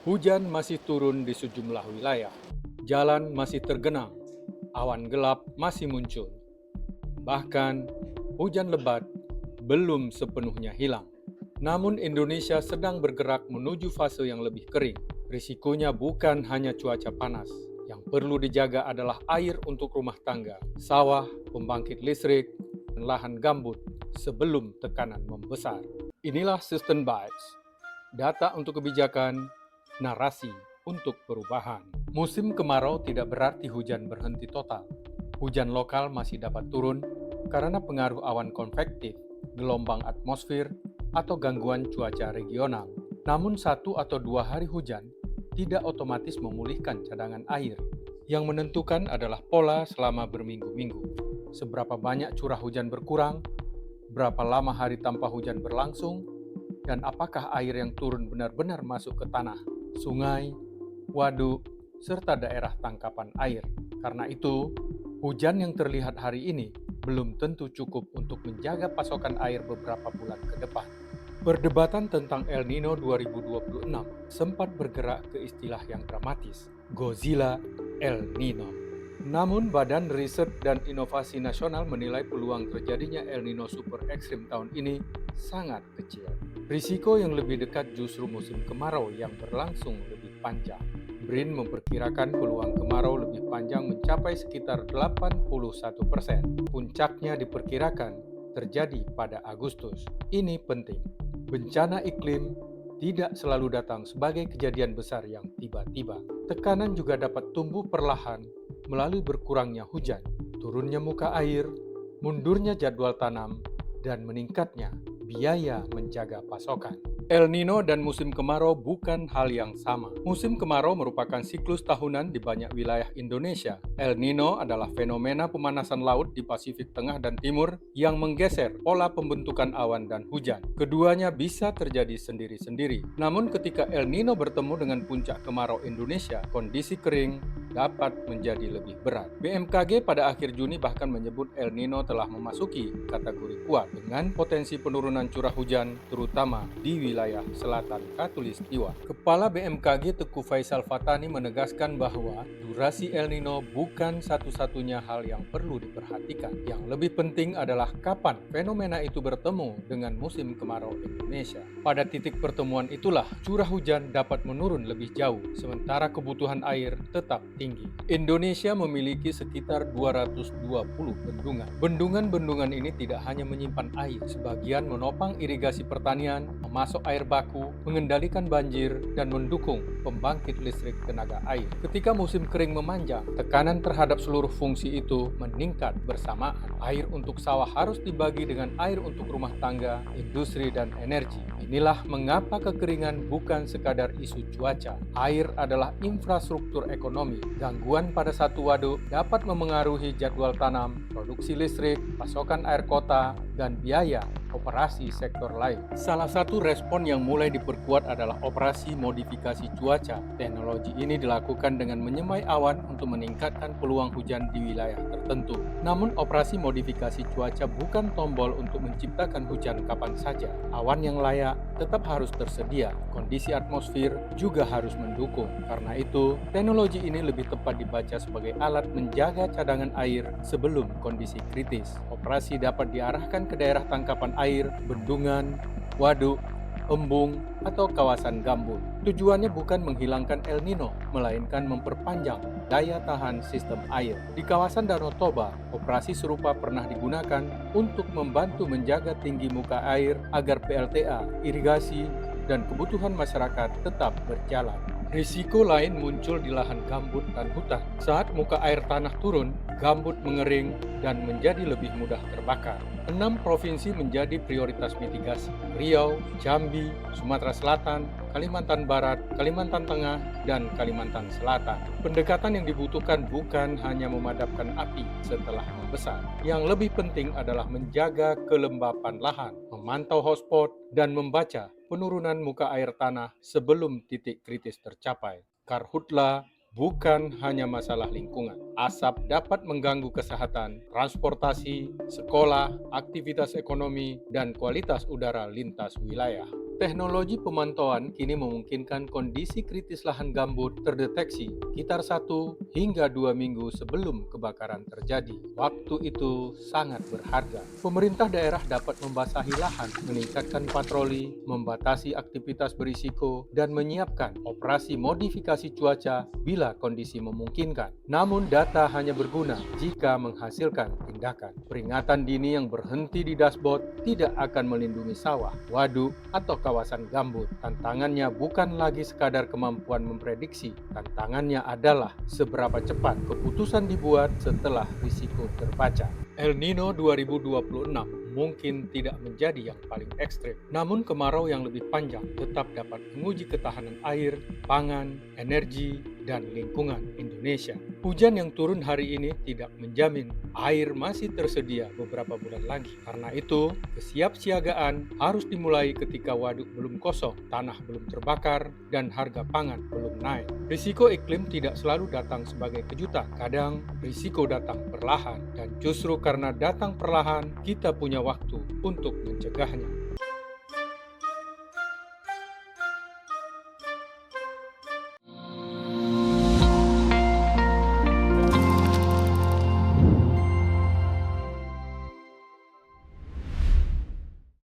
Hujan masih turun di sejumlah wilayah. Jalan masih tergenang. Awan gelap masih muncul. Bahkan, hujan lebat belum sepenuhnya hilang. Namun Indonesia sedang bergerak menuju fase yang lebih kering. Risikonya bukan hanya cuaca panas. Yang perlu dijaga adalah air untuk rumah tangga, sawah, pembangkit listrik, dan lahan gambut sebelum tekanan membesar. Inilah System Bites, data untuk kebijakan, narasi untuk perubahan. Musim kemarau tidak berarti hujan berhenti total. Hujan lokal masih dapat turun karena pengaruh awan konvektif, gelombang atmosfer, atau gangguan cuaca regional. Namun 1 atau 2 hari hujan tidak otomatis memulihkan cadangan air. Yang menentukan adalah pola selama berminggu-minggu. Seberapa banyak curah hujan berkurang, berapa lama hari tanpa hujan berlangsung, dan apakah air yang turun benar-benar masuk ke tanah, sungai, waduk, serta daerah tangkapan air. Karena itu, hujan yang terlihat hari ini belum tentu cukup untuk menjaga pasokan air beberapa bulan ke depan. Perdebatan tentang El Nino 2026 sempat bergerak ke istilah yang dramatis, Godzilla El Nino. Namun, Badan Riset dan Inovasi Nasional menilai peluang terjadinya El Nino super ekstrim tahun ini sangat kecil. Risiko yang lebih dekat justru musim kemarau yang berlangsung lebih panjang. BRIN memperkirakan peluang kemarau lebih panjang mencapai sekitar 81%. Puncaknya diperkirakan terjadi pada Agustus. Ini penting. Bencana iklim tidak selalu datang sebagai kejadian besar yang tiba-tiba. Tekanan juga dapat tumbuh perlahan melalui berkurangnya hujan, turunnya muka air, mundurnya jadwal tanam, dan meningkatnya biaya menjaga pasokan. El Nino dan musim kemarau bukan hal yang sama. Musim kemarau merupakan siklus tahunan di banyak wilayah Indonesia. El Nino adalah fenomena pemanasan laut di Pasifik Tengah dan Timur yang menggeser pola pembentukan awan dan hujan. Keduanya bisa terjadi sendiri-sendiri. Namun ketika El Nino bertemu dengan puncak kemarau Indonesia, kondisi kering dapat menjadi lebih berat. BMKG pada akhir Juni bahkan menyebut El Nino telah memasuki kategori kuat dengan potensi penurunan curah hujan terutama di wilayah selatan Khatulistiwa. Kepala BMKG Teguh Faisal Fatani menegaskan bahwa durasi El Nino bukan satu-satunya hal yang perlu diperhatikan. Yang lebih penting adalah kapan fenomena itu bertemu dengan musim kemarau Indonesia. Pada titik pertemuan itulah curah hujan dapat menurun lebih jauh, sementara kebutuhan air tetap tinggi. Indonesia memiliki sekitar 220 bendungan. Bendungan-bendungan ini tidak hanya menyimpan air, sebagian menopang irigasi pertanian, memasok air baku, mengendalikan banjir, dan mendukung pembangkit listrik tenaga air. Ketika musim kering memanjang, tekanan terhadap seluruh fungsi itu meningkat bersamaan. Air untuk sawah harus dibagi dengan air untuk rumah tangga, industri, dan energi. Inilah mengapa kekeringan bukan sekadar isu cuaca. Air adalah infrastruktur ekonomi. Gangguan pada satu waduk dapat memengaruhi jadwal tanam, produksi listrik, pasokan air kota, dan biaya operasi sektor lain. Salah satu respon yang mulai diperkuat adalah operasi modifikasi cuaca. Teknologi ini dilakukan dengan menyemai awan untuk meningkatkan peluang hujan di wilayah tertentu. Namun operasi modifikasi cuaca bukan tombol untuk menciptakan hujan kapan saja. Awan yang layak tetap harus tersedia. Kondisi atmosfer juga harus mendukung. Karena itu, teknologi ini lebih tepat dibaca sebagai alat menjaga cadangan air sebelum kondisi kritis. Operasi dapat diarahkan ke daerah tangkapan air, bendungan, waduk, embung, atau kawasan gambut. Tujuannya bukan menghilangkan El Nino, melainkan memperpanjang daya tahan sistem air. Di kawasan Danau Toba, operasi serupa pernah digunakan untuk membantu menjaga tinggi muka air agar PLTA, irigasi, dan kebutuhan masyarakat tetap berjalan. Risiko lain muncul di lahan gambut dan hutan. Saat muka air tanah turun, gambut mengering dan menjadi lebih mudah terbakar. 6 provinsi menjadi prioritas mitigasi: Riau, Jambi, Sumatera Selatan, Kalimantan Barat, Kalimantan Tengah, dan Kalimantan Selatan. Pendekatan yang dibutuhkan bukan hanya memadamkan api setelah membesar. Yang lebih penting adalah menjaga kelembapan lahan, memantau hotspot, dan membaca penurunan muka air tanah sebelum titik kritis tercapai. Karhutla bukan hanya masalah lingkungan. Asap dapat mengganggu kesehatan, transportasi, sekolah, aktivitas ekonomi, dan kualitas udara lintas wilayah. Teknologi pemantauan kini memungkinkan kondisi kritis lahan gambut terdeteksi sekitar 1 hingga 2 minggu sebelum kebakaran terjadi. Waktu itu sangat berharga. Pemerintah daerah dapat membasahi lahan, meningkatkan patroli, membatasi aktivitas berisiko, dan menyiapkan operasi modifikasi cuaca bila kondisi memungkinkan. Namun data hanya berguna jika menghasilkan tindakan. Peringatan dini yang berhenti di dashboard tidak akan melindungi sawah, waduk, atau kawasan gambut. Tantangannya bukan lagi sekadar kemampuan memprediksi, tantangannya adalah seberapa cepat keputusan dibuat setelah risiko terbaca. El Nino 2026 mungkin tidak menjadi yang paling ekstrem, namun kemarau yang lebih panjang tetap dapat menguji ketahanan air, pangan, energi, dan lingkungan Indonesia. Hujan yang turun hari ini tidak menjamin air masih tersedia beberapa bulan lagi. Karena itu, kesiapsiagaan harus dimulai ketika waduk belum kosong, tanah belum terbakar, dan harga pangan belum naik. Risiko iklim tidak selalu datang sebagai kejutan. Kadang, risiko datang perlahan, dan justru karena datang perlahan, kita punya waktu untuk mencegahnya.